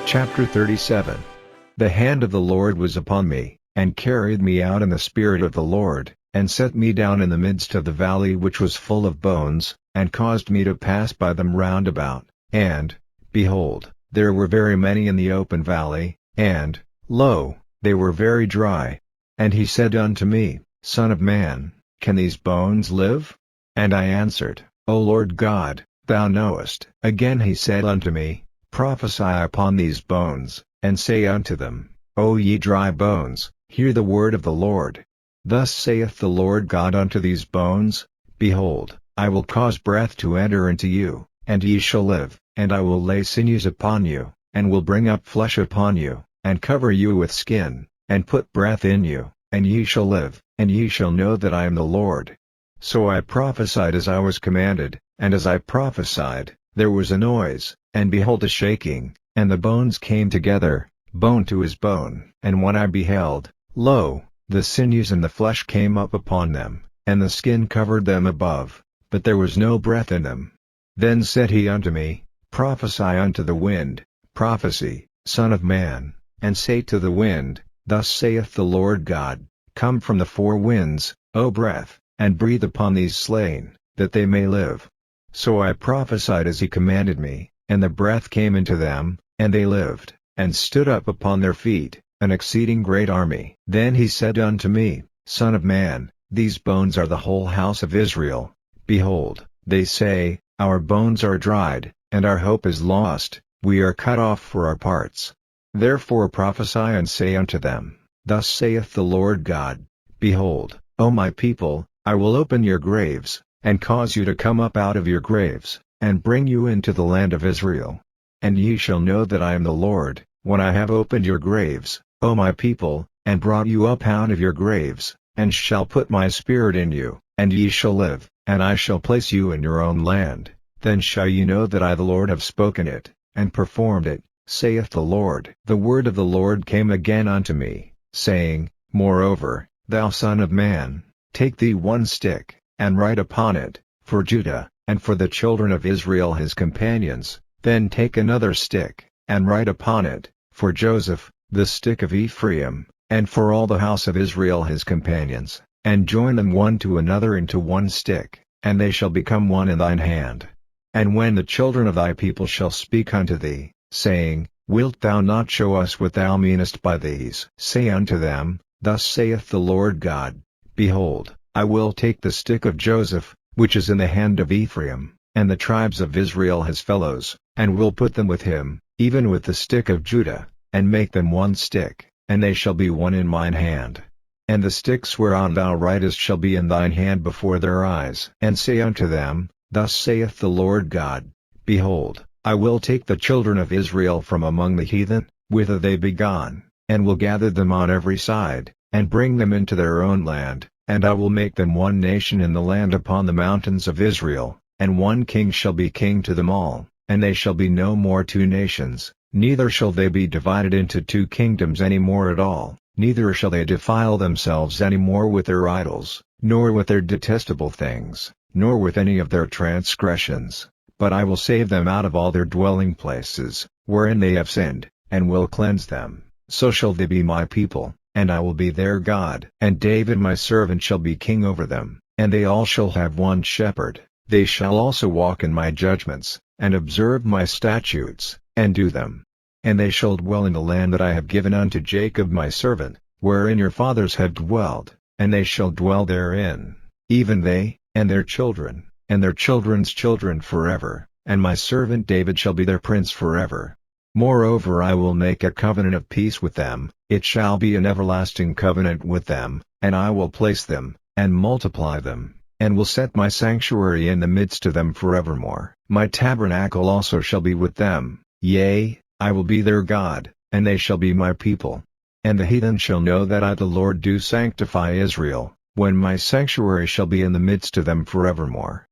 Chapter 37. The hand of the Lord was upon me, and carried me out in the spirit of the Lord, and set me down in the midst of the valley which was full of bones, and caused me to pass by them round about. And, behold, there were very many in the open valley, and, lo, they were very dry. And he said unto me, Son of man, can these bones live? And I answered, O Lord God, thou knowest. Again he said unto me, Prophesy upon these bones, and say unto them, O ye dry bones, hear the word of the Lord. Thus saith the Lord God unto these bones, Behold, I will cause breath to enter into you, and ye shall live, and I will lay sinews upon you, and will bring up flesh upon you, and cover you with skin, and put breath in you, and ye shall live, and ye shall know that I am the Lord. So I prophesied as I was commanded, and as I prophesied, there was a noise, and behold a shaking, and the bones came together, bone to his bone. And when I beheld, lo, the sinews and the flesh came up upon them, and the skin covered them above, but there was no breath in them. Then said he unto me, Prophesy unto the wind, prophesy, Son of man, and say to the wind, Thus saith the Lord God, Come from the four winds, O breath, and breathe upon these slain, that they may live. So I prophesied as he commanded me, and the breath came into them, and they lived, and stood up upon their feet, an exceeding great army. Then he said unto me, Son of man, these bones are the whole house of Israel. Behold, they say, Our bones are dried, and our hope is lost, we are cut off for our parts. Therefore prophesy and say unto them, Thus saith the Lord God, Behold, O my people, I will open your graves, and cause you to come up out of your graves, and bring you into the land of Israel. And ye shall know that I am the Lord, when I have opened your graves, O my people, and brought you up out of your graves, and shall put my spirit in you, and ye shall live, and I shall place you in your own land. Then shall ye know that I the Lord have spoken it, and performed it, saith the Lord. The word of the Lord came again unto me, saying, Moreover, thou son of man, take thee one stick, and write upon it, for Judah, and for the children of Israel his companions. Then take another stick, and write upon it, for Joseph, the stick of Ephraim, and for all the house of Israel his companions, and join them one to another into one stick, and they shall become one in thine hand. And when the children of thy people shall speak unto thee, saying, Wilt thou not show us what thou meanest by these? Say unto them, Thus saith the Lord God, Behold, I will take the stick of Joseph, which is in the hand of Ephraim, and the tribes of Israel his fellows, and will put them with him, even with the stick of Judah, and make them one stick, and they shall be one in mine hand. And the sticks whereon thou writest shall be in thine hand before their eyes. And say unto them, Thus saith the Lord God, Behold, I will take the children of Israel from among the heathen, whither they be gone, and will gather them on every side, and bring them into their own land, and I will make them one nation in the land upon the mountains of Israel, and one king shall be king to them all, and they shall be no more two nations, neither shall they be divided into two kingdoms any more at all, neither shall they defile themselves any more with their idols, nor with their detestable things, nor with any of their transgressions, but I will save them out of all their dwelling places, wherein they have sinned, and will cleanse them. So shall they be my people, and I will be their God. And David my servant shall be king over them, and they all shall have one shepherd. They shall also walk in my judgments, and observe my statutes, and do them. And they shall dwell in the land that I have given unto Jacob my servant, wherein your fathers have dwelt, and they shall dwell therein, even they, and their children, and their children's children forever, and my servant David shall be their prince forever. Moreover I will make a covenant of peace with them, it shall be an everlasting covenant with them, and I will place them, and multiply them, and will set my sanctuary in the midst of them forevermore. My tabernacle also shall be with them, yea, I will be their God, and they shall be my people. And the heathen shall know that I the Lord do sanctify Israel, when my sanctuary shall be in the midst of them forevermore.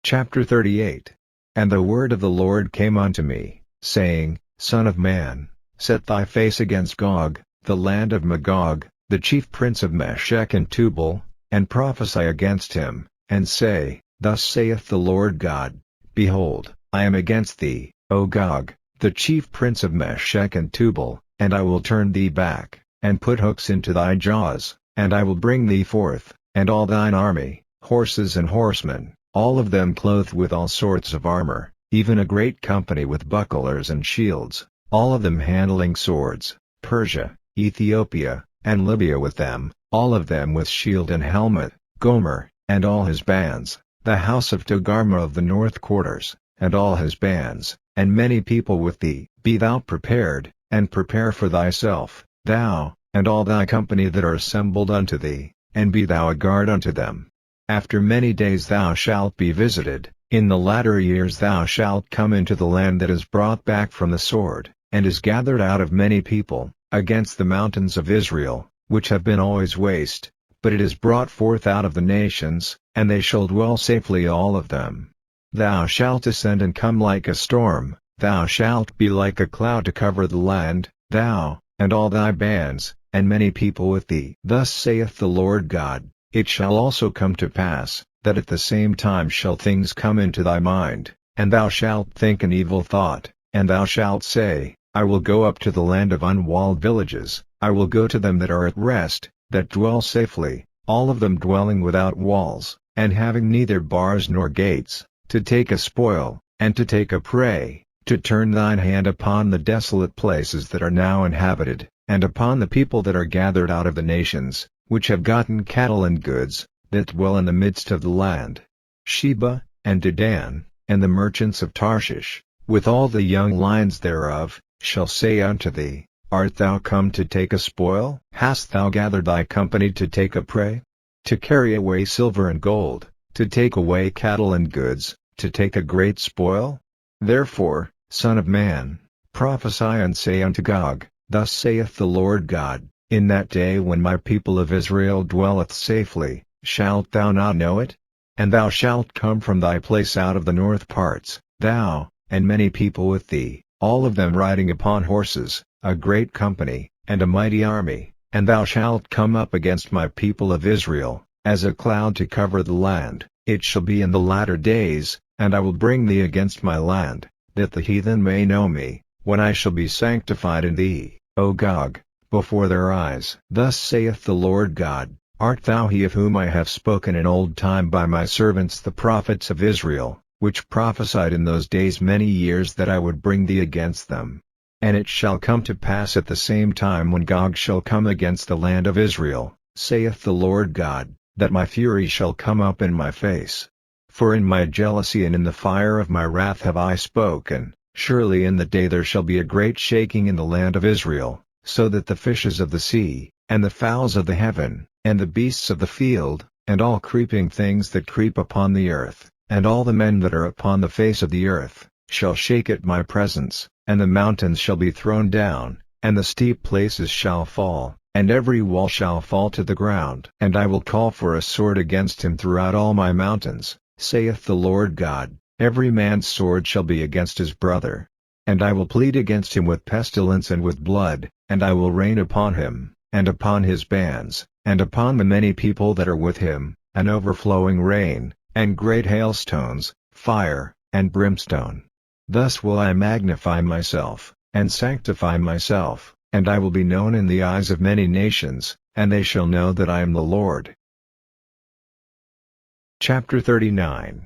Chapter 38. And the word of the Lord came unto me, saying, Son of man, set thy face against Gog, the land of Magog, the chief prince of Meshech and Tubal, and prophesy against him, and say, Thus saith the Lord God, Behold, I am against thee, O Gog, the chief prince of Meshech and Tubal, and I will turn thee back, and put hooks into thy jaws, and I will bring thee forth, and all thine army, horses and horsemen, all of them clothed with all sorts of armor, even a great company with bucklers and shields, all of them handling swords, Persia, Ethiopia, and Libya with them, all of them with shield and helmet, Gomer, and all his bands, the house of Togarmah of the north quarters, and all his bands, and many people with thee. Be thou prepared, and prepare for thyself, thou, and all thy company that are assembled unto thee, and be thou a guard unto them. After many days thou shalt be visited, in the latter years thou shalt come into the land that is brought back from the sword, and is gathered out of many people, against the mountains of Israel, which have been always waste, but it is brought forth out of the nations, and they shall dwell safely all of them. Thou shalt ascend and come like a storm, thou shalt be like a cloud to cover the land, thou, and all thy bands, and many people with thee. Thus saith the Lord God, it shall also come to pass, that at the same time shall things come into thy mind, and thou shalt think an evil thought, and thou shalt say, I will go up to the land of unwalled villages, I will go to them that are at rest, that dwell safely, all of them dwelling without walls, and having neither bars nor gates, to take a spoil, and to take a prey, to turn thine hand upon the desolate places that are now inhabited, and upon the people that are gathered out of the nations, which have gotten cattle and goods, that dwell in the midst of the land. Sheba, and Dedan, and the merchants of Tarshish, with all the young lions thereof, shall say unto thee, Art thou come to take a spoil? Hast thou gathered thy company to take a prey? To carry away silver and gold, to take away cattle and goods, to take a great spoil? Therefore, Son of man, prophesy and say unto Gog, Thus saith the Lord God, In that day when my people of Israel dwelleth safely, shalt thou not know it? And thou shalt come from thy place out of the north parts, thou, and many people with thee, all of them riding upon horses, a great company, and a mighty army, and thou shalt come up against my people of Israel, as a cloud to cover the land. It shall be in the latter days, and I will bring thee against my land, that the heathen may know me, when I shall be sanctified in thee, O Gog, before their eyes. Thus saith the Lord God, Art thou he of whom I have spoken in old time by my servants the prophets of Israel, which prophesied in those days many years that I would bring thee against them? And it shall come to pass at the same time when Gog shall come against the land of Israel, saith the Lord God, that my fury shall come up in my face. For in my jealousy and in the fire of my wrath have I spoken, surely in the day there shall be a great shaking in the land of Israel, so that the fishes of the sea, and the fowls of the heaven, and the beasts of the field, and all creeping things that creep upon the earth, and all the men that are upon the face of the earth, shall shake at my presence, and the mountains shall be thrown down, and the steep places shall fall, and every wall shall fall to the ground. And I will call for a sword against him throughout all my mountains, saith the Lord God, every man's sword shall be against his brother. And I will plead against him with pestilence and with blood, and I will rain upon him, and upon his bands, and upon the many people that are with him, an overflowing rain, and great hailstones, fire, and brimstone. Thus will I magnify myself, and sanctify myself, and I will be known in the eyes of many nations, and they shall know that I am the Lord. Chapter 39.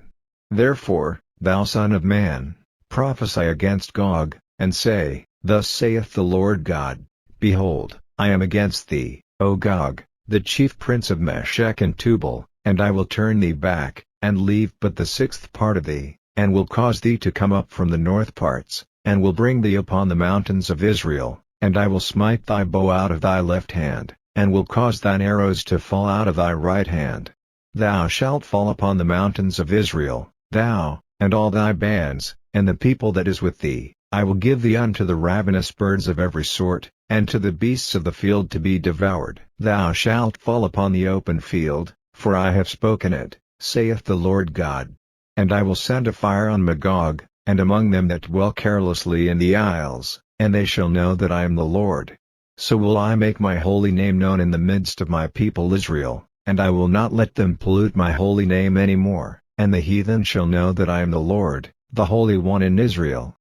Therefore, thou son of man, prophesy against Gog, and say, Thus saith the Lord God, Behold, I am against thee, O Gog, the chief prince of Meshech and Tubal, and I will turn thee back, and leave but the sixth part of thee, and will cause thee to come up from the north parts, and will bring thee upon the mountains of Israel, and I will smite thy bow out of thy left hand, and will cause thine arrows to fall out of thy right hand. Thou shalt fall upon the mountains of Israel, thou, and all thy bands, and the people that is with thee. I will give thee unto the ravenous birds of every sort, and to the beasts of the field to be devoured. Thou shalt fall upon the open field, for I have spoken it, saith the Lord God. And I will send a fire on Magog, and among them that dwell carelessly in the isles, and they shall know that I am the Lord. So will I make my holy name known in the midst of my people Israel, and I will not let them pollute my holy name any more, and the heathen shall know that I am the Lord, the Holy One in Israel.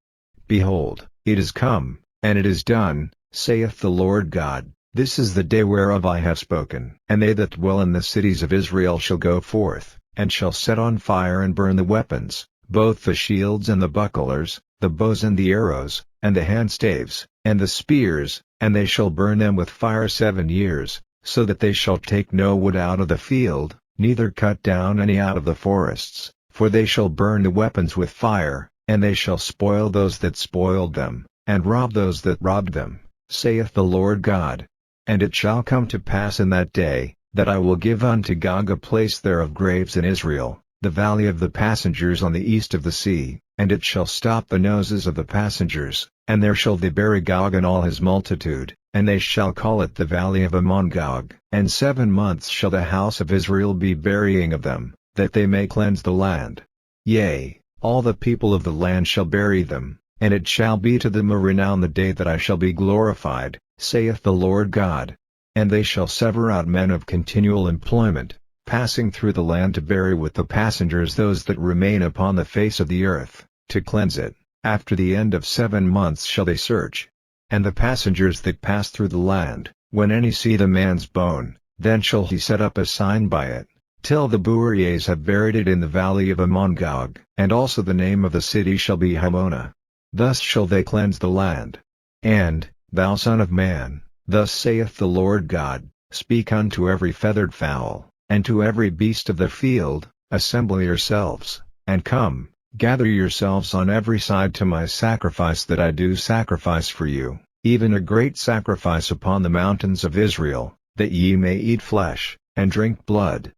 Behold, it is come, and it is done, saith the Lord God. This is the day whereof I have spoken. And they that dwell in the cities of Israel shall go forth, and shall set on fire and burn the weapons, both the shields and the bucklers, the bows and the arrows, and the handstaves, and the spears, and they shall burn them with fire 7 years, so that they shall take no wood out of the field, neither cut down any out of the forests, for they shall burn the weapons with fire, and they shall spoil those that spoiled them, and rob those that robbed them, saith the Lord God. And it shall come to pass in that day, that I will give unto Gog a place there of graves in Israel, the valley of the passengers on the east of the sea, and it shall stop the noses of the passengers, and there shall they bury Gog and all his multitude, and they shall call it the valley of Ammon-Gog. And 7 months shall the house of Israel be burying of them, that they may cleanse the land. Yea, all the people of the land shall bury them, and it shall be to them a renown the day that I shall be glorified, saith the Lord God. And they shall sever out men of continual employment, passing through the land to bury with the passengers those that remain upon the face of the earth, to cleanse it. After the end of 7 months shall they search. And the passengers that pass through the land, when any see the man's bone, then shall he set up a sign by it, till the Buriers have buried it in the valley of Ammon-Gog. And also the name of the city shall be Hamona. Thus shall they cleanse the land. And, thou son of man, thus saith the Lord God, speak unto every feathered fowl, and to every beast of the field, assemble yourselves, and come, gather yourselves on every side to my sacrifice that I do sacrifice for you, even a great sacrifice upon the mountains of Israel, that ye may eat flesh, and drink blood.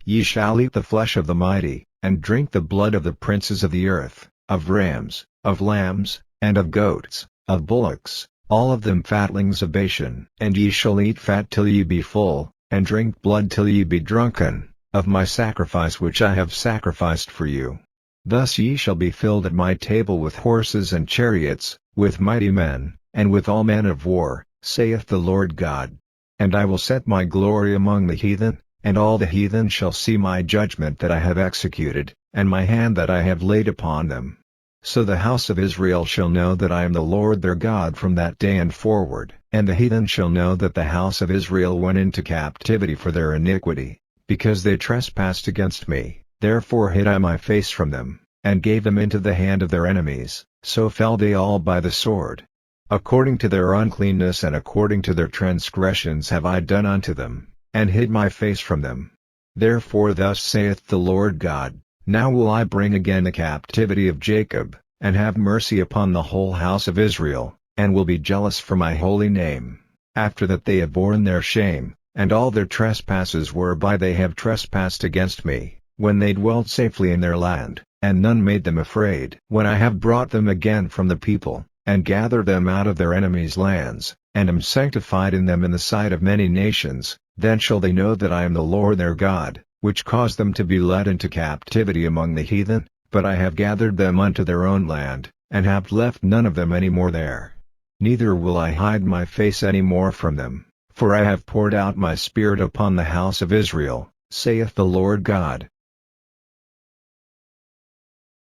Ye shall eat the flesh of the mighty, and drink the blood of the princes of the earth, of rams, of lambs, and of goats, of bullocks, all of them fatlings of Bashan. And ye shall eat fat till ye be full, and drink blood till ye be drunken, of my sacrifice which I have sacrificed for you. Thus ye shall be filled at my table with horses and chariots, with mighty men, and with all men of war, saith the Lord God. And I will set my glory among the heathen, and all the heathen shall see my judgment that I have executed, and my hand that I have laid upon them. So the house of Israel shall know that I am the Lord their God from that day and forward. And the heathen shall know that the house of Israel went into captivity for their iniquity, because they trespassed against me. Therefore hid I my face from them, and gave them into the hand of their enemies, so fell they all by the sword. According to their uncleanness and according to their transgressions have I done unto them, and hid my face from them. Therefore thus saith the Lord God, now will I bring again the captivity of Jacob, and have mercy upon the whole house of Israel, and will be jealous for my holy name, after that they have borne their shame, and all their trespasses whereby they have trespassed against me, when they dwelt safely in their land, and none made them afraid. When I have brought them again from the people, and gathered them out of their enemies' lands, and am sanctified in them in the sight of many nations, then shall they know that I am the Lord their God, which caused them to be led into captivity among the heathen, but I have gathered them unto their own land, and have left none of them any more there. Neither will I hide my face any more from them, for I have poured out my spirit upon the house of Israel, saith the Lord God.